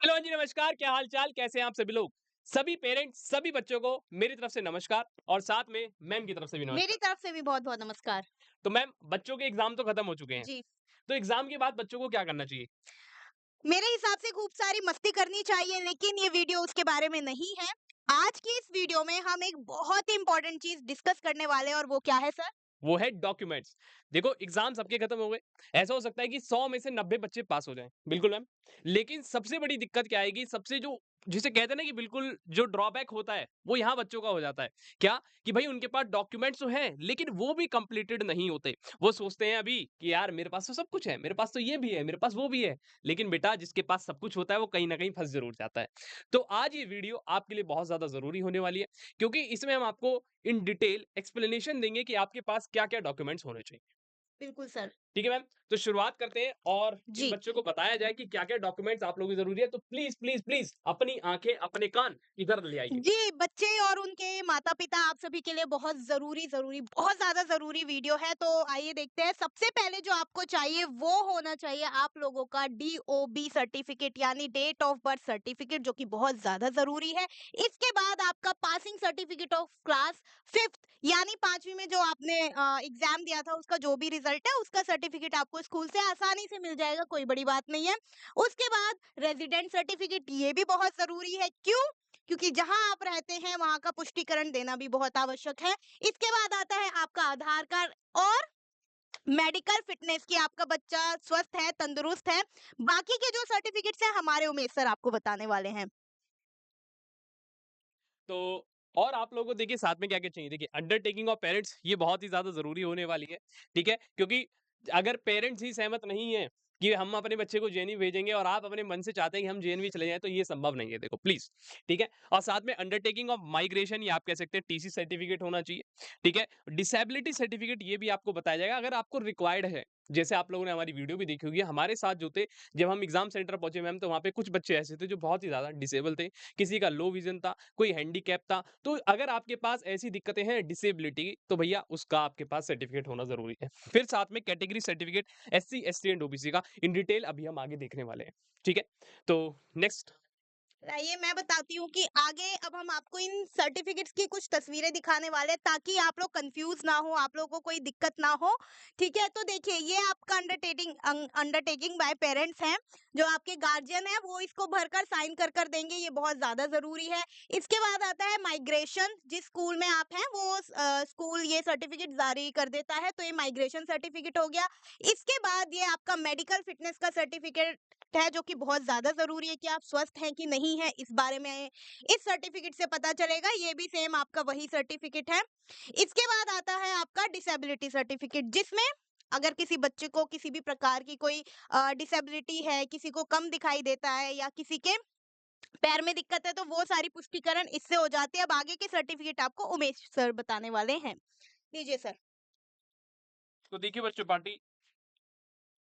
Hello जी, नमस्कार। क्या हाल चाल, कैसे हैं आप सभी लोग? सभी पेरेंट्स सभी बच्चों को मेरी तरफ से नमस्कार और साथ में मैम की तरफ से भी मेरी नमस्कार। तरफ से भी बहुत-बहुत नमस्कार। तो मैम, बच्चों के एग्जाम तो खत्म हो चुके हैं। जी, तो एग्जाम के बाद बच्चों को क्या करना चाहिए? मेरे हिसाब से खूब सारी मस्ती करनी चाहिए, लेकिन ये वीडियो उसके बारे में नहीं है। आज की इस वीडियो में हम एक बहुत ही इम्पोर्टेंट चीज़ डिस्कस करने वाले हैं और वो क्या है सर? वो है डॉक्यूमेंट्स। देखो, एग्जाम सबके खत्म हो गए। ऐसा हो सकता है कि 100 में से 90 बच्चे पास हो जाएं, बिल्कुल मैम। लेकिन सबसे बड़ी दिक्कत क्या आएगी, सबसे जो जिसे कहते हैं ना कि बिल्कुल जो ड्रॉबैक होता है, वो यहाँ बच्चों का हो जाता है। क्या? कि भाई उनके पास डॉक्यूमेंट्स तो हैं, लेकिन वो भी कंप्लीटेड नहीं होते। वो सोचते हैं अभी कि यार मेरे पास तो सब कुछ है, मेरे पास तो ये भी है, मेरे पास वो भी है। लेकिन बेटा, जिसके पास सब कुछ होता है वो कहीं ना कहीं फंस जरूर जाता है। तो आज ये वीडियो आपके लिए बहुत ज्यादा जरूरी होने वाली है, क्योंकि इसमें हम आपको इन डिटेल एक्सप्लेनेशन देंगे कि आपके पास क्या-क्या डॉक्यूमेंट्स होने चाहिए। बिल्कुल सर। ठीक है मैम? तो शुरुआत करते हैं और इन जी। बच्चों को बताया जाए कि क्या-क्या डॉक्यूमेंट्स आप लोगों की ज़रूरी है। तो प्लीज़, प्लीज़, प्लीज़ अपनी आँखें, अपने कान इधर ले आइए। जी, बच्चे और उनके माता-पिता आप सभी के लिए बहुत ज़रूरी बहुत ज़्यादा ज़रूरी वीडियो है, तो आइए देखते हैं। सबसे पहले जो आपको चाहिए वो होना चाहिए आप लोगों का डीओबी सर्टिफिकेट यानी डेट ऑफ बर्थ सर्टिफिकेट जो कि बहुत ज़्यादा ज़रूरी है। इसके बाद आपका passing certificate of class 5th यानी 5वीं में जो आपने एग्ज़ाम दिया था उसका जो भी रिज़ल्ट है उसका सर्टिफिकेट आपको स्कूल से आसानी से मिल जाएगा, कोई बड़ी बात नहीं है। उसके बाद रेज़िडेंट सर्टिफिकेट ये भी बहुत ज़रूरी है, क्यों? क्योंकि जहाँ आप रहते हैं वहाँ का पुष्टिकरण देना भी बहुत आवश्यक है। इसके बाद आता है आपका आधार कार्ड और मेडिकल फिटनेस कि आपका बच्चा स्वस्थ है, तंदुरुस्त है। बाकी के जो सर्टिफिकेट्स हैं हमारे उमेश सर आपको बताने वाले हैं। तो और आप लोगों को देखिए साथ में क्या-क्या चाहिए। देखिए, अंडरटेकिंग ऑफ पेरेंट्स ये बहुत ही ज़्यादा ज़रूरी होने वाली है। ठीक है? क्योंकि अगर पेरेंट्स ही सहमत नहीं हैं कि हम अपने बच्चे को जेएनयू भेजेंगे और आप अपने मन से चाहते हैं कि हम जेएनयू चले जाएँ, तो ये संभव नहीं है, देखो प्लीज़। ठीक है? और साथ में अंडरटेकिंग ऑफ माइग्रेशन या आप कह सकते हैं टीसी सर्टिफिकेट होना चाहिए। ठीक है? डिसेबिलिटी सर्टिफिकेट ये भी आपको बताया जाएगा अगर आपको रिक्वायर्ड है। जैसे आप लोगों ने हमारी वीडियो भी देखी होगी, हमारे साथ जो थे, जब हम एग्ज़ाम सेंटर पहुँचे मैम, तो वहाँ पे कुछ बच्चे ऐसे थे जो बहुत ही ज़्यादा डिसेबल थे। किसी का लो विज़न था, कोई हैंडीकैप था। तो अगर आपके पास ऐसी दिक्कतें हैं डिसेबिलिटी, तो भैया उसका आपके पास सर्टिफिकेट होना ज़रूरी है। फिर साथ में category certificate SC, ST and OBC का इन डिटेल अभी हम आगे देखने वाले हैं। ठीक है? तो नेक्स्ट। आइए मैं बताती हूँ कि आगे अब हम आपको इन सर्टिफिकेट्स की कुछ तस्वीरें दिखाने वाले हैं ताकि आप लोग कंफ्यूज ना हो, आप लोगों को कोई दिक्कत ना हो। ठीक है? तो देखिए ये आपका अंडरटेकिंग बाय पेरेंट्स है। जो आपके गार्जियन है वो इसको भरकर साइन कर देंगे, ये बहुत ज़्यादा ज़रूरी है। इसके बाद आता है माइग्रेशन, जिस स्कूल में आप हैं वो स्कूल ये सर्टिफिकेट जारी कर देता है, तो ये माइग्रेशन सर्टिफिकेट हो गया। इसके बाद ये आपका मेडिकल फिटनेस का सर्टिफिकेट है जो कि बहुत ज़्यादा ज़रूरी है कि आप स्वस्थ हैं कि नहीं हैं, इस बारे में इस सर्टिफिकेट से पता चलेगा। ये भी सेम आपका वही सर्टिफिकेट है। इसके बाद आता है आपका डिसेबिलिटी सर्टिफिकेट, जिसमें अगर किसी बच्चे को किसी भी प्रकार की कोई डिसेबिलिटी है, किसी को कम दिखाई देता है या किसी के पैर में दिक्कत है, तो वो सारी पुष्टिकरण इससे हो जाती है। अब आगे के सर्टिफिकेट आपको उमेश सर बताने वाले हैं। लीजिए सर। तो देखिए बच्चों पार्टी,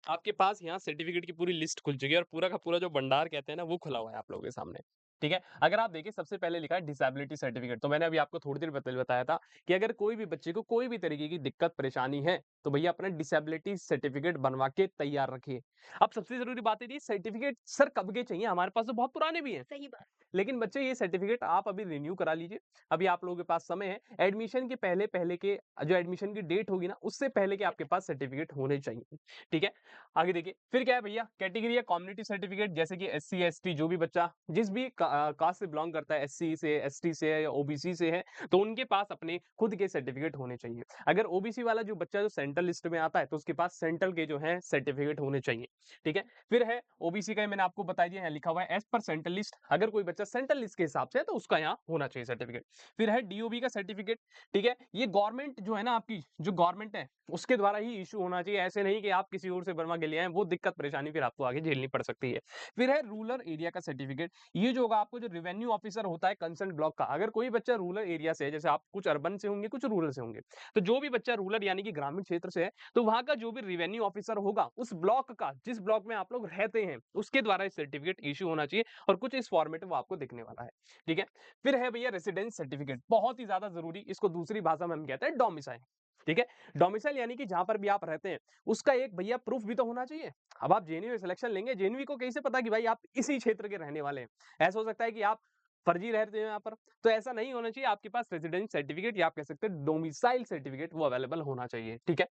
आपके पास यहाँ सर्टिफिकेट की पूरी लिस्ट खुल चुकी है और पूरा का पूरा जो भंडार कहते हैं ना, वो खुला हुआ है आप लोगों के सामने। ठीक है? अगर आप देखिए, सबसे पहले लिखा है डिसेबिलिटी सर्टिफिकेट। तो मैंने अभी आपको थोड़ी देर पहले बताया था कि अगर कोई भी बच्चे को कोई भी तरीके की दिक्कत परेशानी है, तो भैया अपना डिसेबिलिटी सर्टिफिकेट बनवा के तैयार रखिए। अब सबसे जरूरी बात है, ये सर्टिफिकेट सर कब के चाहिए? हमारे पास तो बहुत पुराने भी हैं। सही बात। लेकिन बच्चे, ये सर्टिफिकेट आप अभी रिन्यू करा लीजिए। अभी आप लोगों के पास समय है। एडमिशन के पहले-पहले के जो एडमिशन की डेट होगी ना, उससे पहले के आपके पास सर्टिफिकेट होने चाहिए। ठीक है? आगे देखिए, फिर क्या है भैया, कैटेगरी या कम्युनिटी सर्टिफिकेट, जैसे कि एससी, एसटी जो भी बच्चा जिस भी कास्ट से बिलॉन्ग करता है, एससी से, एसटी से या ओबीसी से है, तो उनके पास अपने खुद के सर्टिफिकेट होने चाहिए। अगर ओबीसी वाला जो बच्चा जो सेंट्रल लिस्ट में आता है, तो उसके पास सेंट्रल के जो है सर्टिफिकेट होने चाहिए। ठीक है? फिर है ओबीसी का, मैंने आपको बता दिया, यहाँ लिखा हुआ है एज पर सेंट्रल लिस्ट। अगर कोई बच्चा सेंट्रल लिस्ट के हिसाब से है, तो उसका यहाँ होना चाहिए सर्टिफिकेट। फिर है डीओबी का सर्टिफिकेट। ठीक है? ये गवर्नमेंट जो है ना, आपकी जो गवर्नमेंट है, उसके द्वारा ही इशू होना चाहिए। ऐसे नहीं कि आप किसी और से बनवा के ले आए, वो दिक्कत परेशानी फिर आपको आगे झेलनी पड़ सकती है। फिर है रूरल एरिया का सर्टिफिकेट। ये जो होगा, आपको जो रेवेन्यू ऑफिसर होता है कंसर्न ब्लॉक का, अगर कोई बच्चा रूरल एरिया से है, जैसे आप कुछ अर्बन से होंगे, कुछ रूरल से होंगे, तो जो भी बच्चा रूरल यानी कि ग्रामीण क्षेत्र से है, तो वहां का जो भी रेवेन्यू ऑफिसर होगा, उस ब्लॉक का, जिस ब्लॉक में आप लोग रहते हैं, उसके द्वारा सर्टिफिकेट इशू होना चाहिए और कुछ इस फॉर्मेट में वो आपको दिखने वाला है। ठीक है? फिर है भैया रेसिडेंस सर्टिफिकेट, बहुत ही ज्यादा जरूरी। इसको दूसरी भाषा में हम कहते हैं डोमिसाइल। ठीक है? डोमिसाइल यानी कि जहाँ पर भी आप रहते हैं, उसका एक भैया प्रूफ भी तो होना चाहिए। अब आप जेएनयू में सिलेक्शन लेंगे, जेएनयू को कैसे पता कि भाई आप इसी क्षेत्र के रहने वाले हैं? ऐसा हो सकता है कि आप फर्जी रहते हो यहाँ पर, तो ऐसा नहीं होना चाहिए। आपके पास रेजिडेंस सर्टिफिकेट या आप कह सकते हैं डोमिसाइल सर्टिफिकेट वो अवेलेबल होना चाहिए, ठीक है?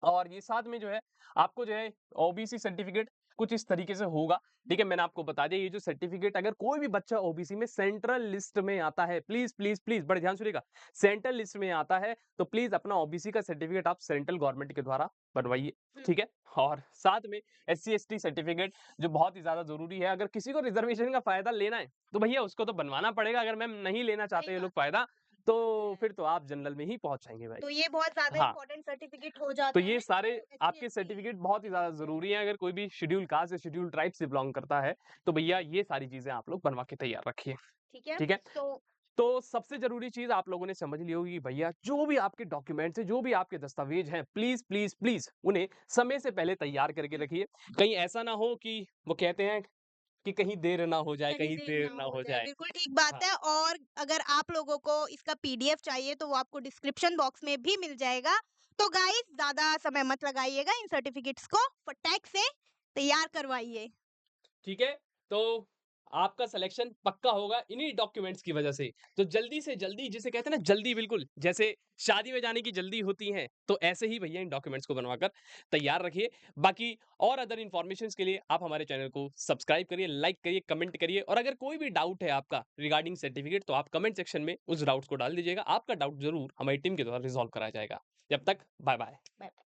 और ये साथ में जो है आपको जो है ओबीसी सर्टिफिकेट कुछ इस तरीके से होगा, ठीक है? मैंने आपको बता दिया ये जो सर्टिफिकेट अगर कोई भी बच्चा ओबीसी में सेंट्रल लिस्ट में आता है, प्लीज़, प्लीज़, प्लीज़ बड़े ध्यान सुनिएगा, सेंट्रल लिस्ट में आता है तो प्लीज़ अपना ओबीसी का सर्टिफिकेट आप सेंट्रल गवर्नमेंट के द्वारा बनवाइए, ठीक है? और साथ में एससी-एसटी सर्टिफिकेट जो बहुत ही ज़्यादा ज़रूरी है, अगर किसी को रिज़र्वेशन का फ़ायदा लेना है, तो भैया उसको तो बनवाना पड़ेगा, अगर मैम नहीं लेना चाहते सही ये लोग बात फ़ायदा, तो फिर तो आप जनरल में ही पहुँच जाएँगे भाई। तो ये बहुत ज़्यादा हाँ। इम्पोर्टेंट सर्टिफिकेट हो तो जाता ये है सारे जो आपके एससी-एसटी सर्टिफिकेट बहुत ही ज़्यादा ज़रूरी हैं, अगर कोई भी शेड्यूल कास्ट या शेड्यूल ट्राइब से बिलॉन्ग करता है, तो भैया ये सारी चीज़ें आप लोग बनवा के तैयार रखिए, ठीक है? ठीक है? तो तो सबसे ज़रूरी चीज़ आप लोगों ने समझ ली होगी कि भैया जो भी आपके डॉक्यूमेंट्स हैं, जो भी आपके दस्तावेज हैं, प्लीज़, प्लीज़, प्लीज़ उन्हें समय से पहले तैयार करके रखिए। कहीं ऐसा ना हो कि वो कहते हैं कि कहीं देर ना हो जाए, कहीं कहीं देर देर ना ना हो हो जाए, जाए। बिल्कुल ठीक बात हाँ, है और अगर आप लोगों को इसका पीडीएफ चाहिए तो वो आपको डिस्क्रिप्शन बॉक्स में भी मिल जाएगा। तो गाइस ज़्यादा समय मत लगाइएगा, इन सर्टिफिकेट्स को फटाक से तैयार करवाइए। ठीक है? तो आपका सिलेक्शन पक्का होगा इन्हीं डॉक्यूमेंट्स की वजह से। तो जल्दी से जल्दी जिसे कहते हैं ना जल्दी बिल्कुल, जैसे शादी में जाने की जल्दी होती है, तो ऐसे ही भैया इन डॉक्यूमेंट्स को बनवाकर तैयार रखिए। बाकी और अदर इन्फॉर्मेशंस के लिए आप हमारे चैनल को सब्सक्राइब करिए, लाइक करिए, कमेंट करिए और अगर कोई भी डाउट है आपका रिगार्डिंग सर्टिफिकेट तो आप कमेंट सेक्शन में उस डाउट्स को डाल दीजिएगा। आपका डाउट ज़रूर हमारी टीम के द्वारा रिज़ॉल्व कराया जाएगा। जब तक बाय-बाय। बाय।